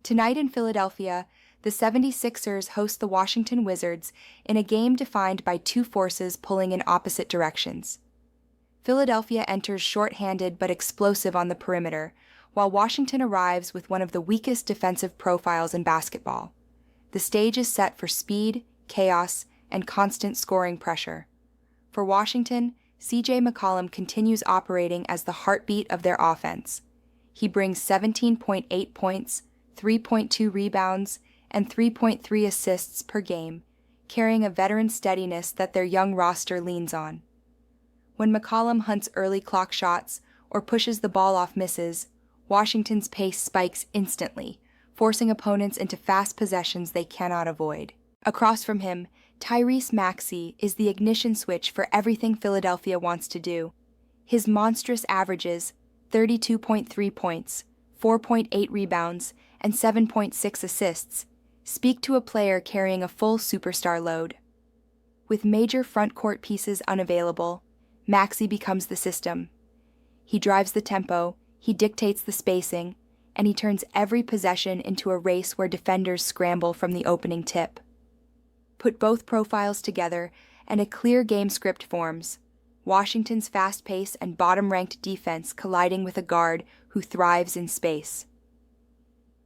Tonight in Philadelphia, the 76ers host the Washington Wizards in a game defined by two forces pulling in opposite directions. Philadelphia enters short-handed but explosive on the perimeter, while Washington arrives with one of the weakest defensive profiles in basketball. The stage is set for speed, chaos, and constant scoring pressure. For Washington, C.J. McCollum continues operating as the heartbeat of their offense. He brings 17.8 points, 3.2 rebounds, and 3.3 assists per game, carrying a veteran steadiness that their young roster leans on. When McCollum hunts early clock shots or pushes the ball off misses, Washington's pace spikes instantly, forcing opponents into fast possessions they cannot avoid. Across from him, Tyrese Maxey is the ignition switch for everything Philadelphia wants to do. His monstrous averages, 32.3 points, 4.8 rebounds, and 7.6 assists, speak to a player carrying a full superstar load. With major front court pieces unavailable, Maxey becomes the system. He drives the tempo, he dictates the spacing, and he turns every possession into a race where defenders scramble from the opening tip. Put both profiles together, and a clear game script forms. Washington's fast pace and bottom-ranked defense colliding with a guard who thrives in space.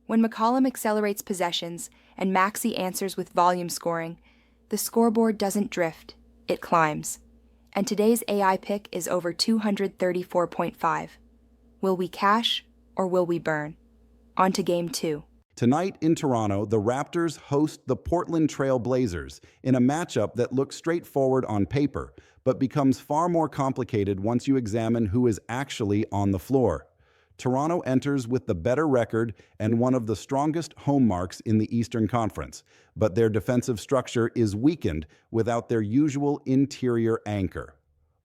When McCollum accelerates possessions and Maxey answers with volume scoring, the scoreboard doesn't drift, it climbs. And today's AI pick is over 234.5. Will we cash or will we burn? On to Game 2. Tonight in Toronto, the Raptors host the Portland Trail Blazers in a matchup that looks straightforward on paper, but becomes far more complicated once you examine who is actually on the floor. Toronto enters with the better record and one of the strongest home marks in the Eastern Conference, but their defensive structure is weakened without their usual interior anchor.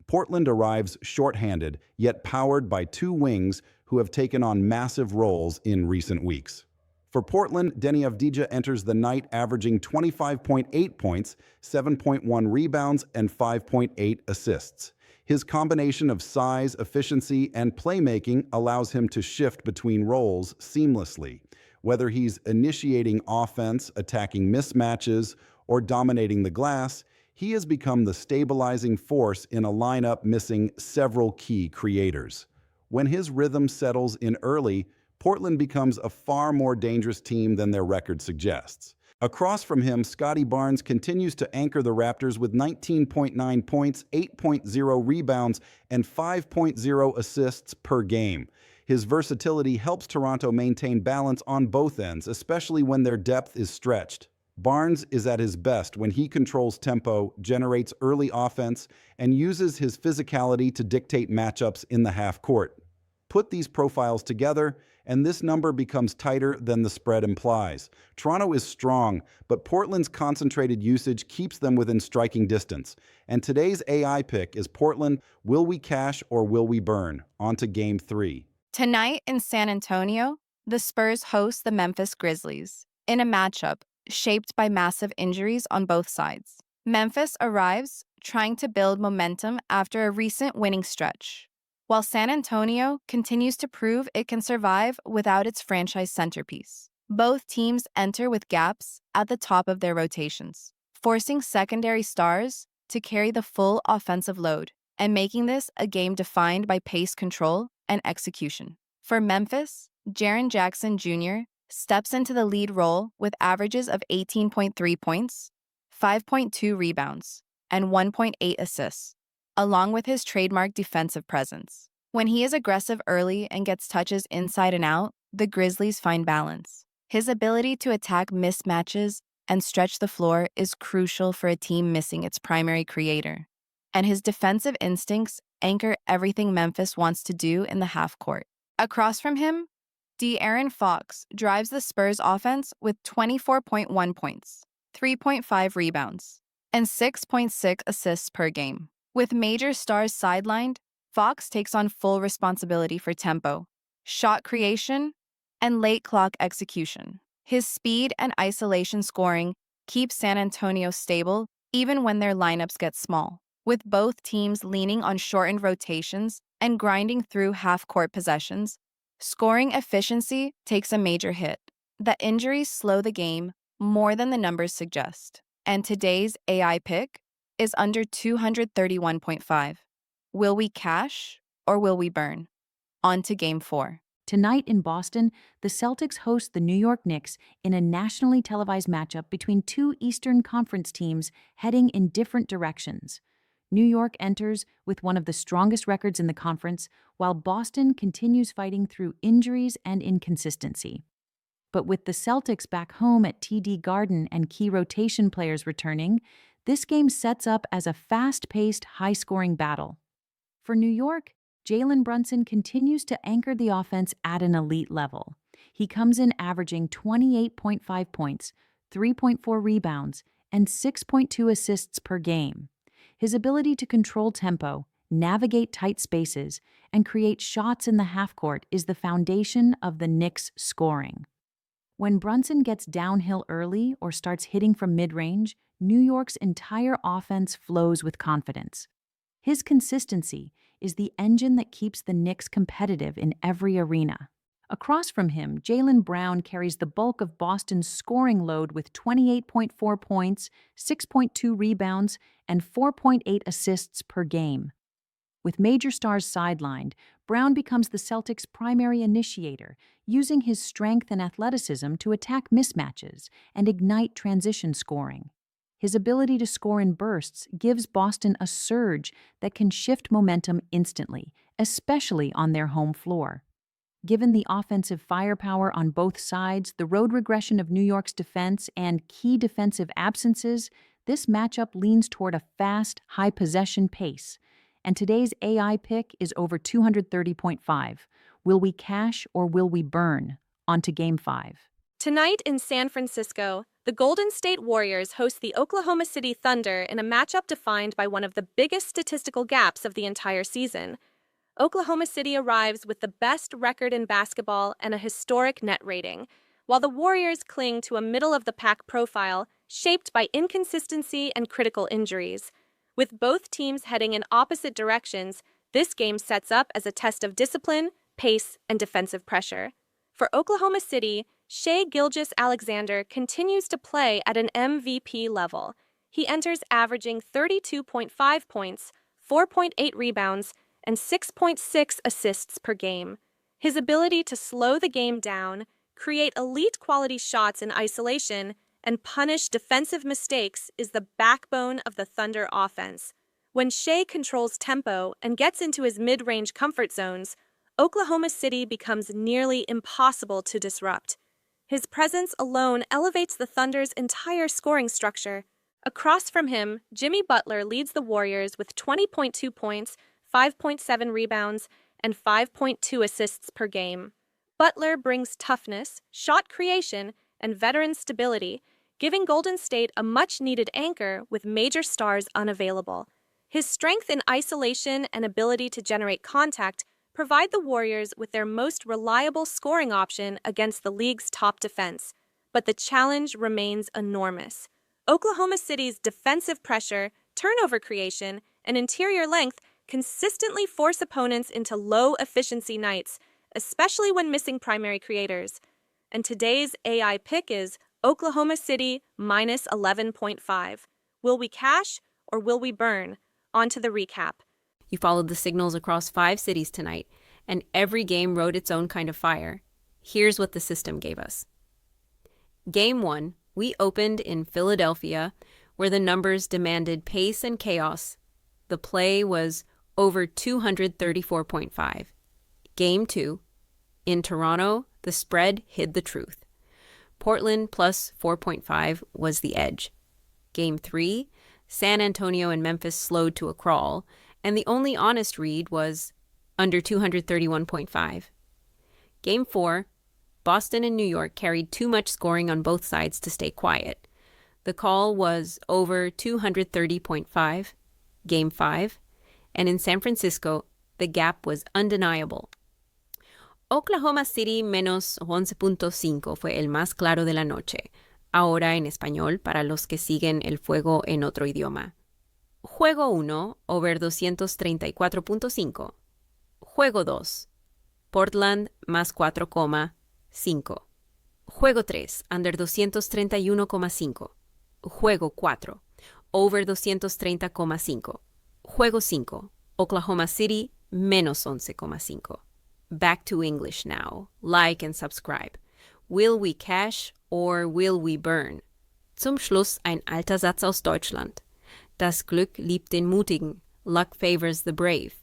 Portland arrives shorthanded, yet powered by two wings who have taken on massive roles in recent weeks. For Portland, Deni Avdija enters the night averaging 25.8 points, 7.1 rebounds, and 5.8 assists. His combination of size, efficiency, and playmaking allows him to shift between roles seamlessly. Whether he's initiating offense, attacking mismatches, or dominating the glass, he has become the stabilizing force in a lineup missing several key creators. When his rhythm settles in early, Portland becomes a far more dangerous team than their record suggests. Across from him, Scottie Barnes continues to anchor the Raptors with 19.9 points, 8.0 rebounds, and 5.0 assists per game. His versatility helps Toronto maintain balance on both ends, especially when their depth is stretched. Barnes is at his best when he controls tempo, generates early offense, and uses his physicality to dictate matchups in the half court. Put these profiles together, and this number becomes tighter than the spread implies. Toronto is strong, but Portland's concentrated usage keeps them within striking distance. And today's AI pick is Portland, will we cash or will we burn? On to Game 3. Tonight in San Antonio, the Spurs host the Memphis Grizzlies in a matchup shaped by massive injuries on both sides. Memphis arrives trying to build momentum after a recent winning stretch, while San Antonio continues to prove it can survive without its franchise centerpiece. Both teams enter with gaps at the top of their rotations, forcing secondary stars to carry the full offensive load and making this a game defined by pace control and execution. For Memphis, Jaren Jackson Jr. steps into the lead role with averages of 18.3 points, 5.2 rebounds, and 1.8 assists, along with his trademark defensive presence. When he is aggressive early and gets touches inside and out, the Grizzlies find balance. His ability to attack mismatches and stretch the floor is crucial for a team missing its primary creator, and his defensive instincts anchor everything Memphis wants to do in the half court. Across from him, De'Aaron Fox drives the Spurs offense with 24.1 points, 3.5 rebounds, and 6.6 assists per game. With major stars sidelined, Fox takes on full responsibility for tempo, shot creation, and late clock execution. His speed and isolation scoring keep San Antonio stable even when their lineups get small. With both teams leaning on shortened rotations and grinding through half-court possessions, scoring efficiency takes a major hit. that injuries slow the game more than the numbers suggest. And today's AI pick is under 231.5. Will we cash or will we burn? On to game 4. Tonight in Boston, the Celtics host the New York Knicks in a nationally televised matchup between two Eastern Conference teams heading in different directions. New York enters with one of the strongest records in the conference, while Boston continues fighting through injuries and inconsistency. But with the Celtics back home at TD Garden and key rotation players returning, this game sets up as a fast-paced, high-scoring battle. For New York, Jalen Brunson continues to anchor the offense at an elite level. He comes in averaging 28.5 points, 3.4 rebounds, and 6.2 assists per game. His ability to control tempo, navigate tight spaces, and create shots in the half-court is the foundation of the Knicks' scoring. When Brunson gets downhill early or starts hitting from mid-range, New York's entire offense flows with confidence. His consistency is the engine that keeps the Knicks competitive in every arena. Across from him, Jaylen Brown carries the bulk of Boston's scoring load with 28.4 points, 6.2 rebounds, and 4.8 assists per game. With major stars sidelined, Brown becomes the Celtics' primary initiator, using his strength and athleticism to attack mismatches and ignite transition scoring. His ability to score in bursts gives Boston a surge that can shift momentum instantly, especially on their home floor. Given the offensive firepower on both sides, the road regression of New York's defense, and key defensive absences, this matchup leans toward a fast, high-possession pace. And today's AI pick is over 230.5. Will we cash or will we burn? On to Game 5. Tonight in San Francisco, the Golden State Warriors host the Oklahoma City Thunder in a matchup defined by one of the biggest statistical gaps of the entire season. Oklahoma City arrives with the best record in basketball and a historic net rating, while the Warriors cling to a middle-of-the-pack profile shaped by inconsistency and critical injuries. With both teams heading in opposite directions, this game sets up as a test of discipline, pace, and defensive pressure. For Oklahoma City, Shai Gilgeous-Alexander continues to play at an MVP level. He enters averaging 32.5 points, 4.8 rebounds, and 6.6 assists per game. His ability to slow the game down, create elite-quality shots in isolation, and punish defensive mistakes is the backbone of the Thunder offense. When Shai controls tempo and gets into his mid-range comfort zones, Oklahoma City becomes nearly impossible to disrupt. His presence alone elevates the Thunder's entire scoring structure. Across from him, Jimmy Butler leads the Warriors with 20.2 points, 5.7 rebounds, and 5.2 assists per game. Butler brings toughness, shot creation, and veteran stability, giving Golden State a much-needed anchor with major stars unavailable. His strength in isolation and ability to generate contact provide the Warriors with their most reliable scoring option against the league's top defense. But the challenge remains enormous. Oklahoma City's defensive pressure, turnover creation, and interior length consistently force opponents into low-efficiency nights, especially when missing primary creators. And today's AI pick is Oklahoma City minus 11.5. Will we cash or will we burn? On to the recap. You followed the signals across 5 cities tonight, and every game rode its own kind of fire. Here's what the system gave us. Game 1, we opened in Philadelphia, where the numbers demanded pace and chaos. The play was over 234.5. Game 2, in Toronto, the spread hid the truth. Portland plus 4.5 was the edge. Game 3, San Antonio and Memphis slowed to a crawl, and the only honest read was under 231.5. Game 4, Boston and New York carried too much scoring on both sides to stay quiet. The call was over 230.5. Game 5, and in San Francisco, the gap was undeniable. Oklahoma City menos 11.5 fue el más claro de la noche, ahora en español para los que siguen el fuego en otro idioma. Juego 1, over 234.5. Juego 2, Portland más 4,5. Juego 3, under 231,5. Juego 4, over 230,5. Juego 5, Oklahoma City, menos 11,5. Back to English now. Like and subscribe. Will we cash or will we burn? Zum Schluss ein alter Satz aus Deutschland. Das Glück liebt den Mutigen. Luck favors the brave.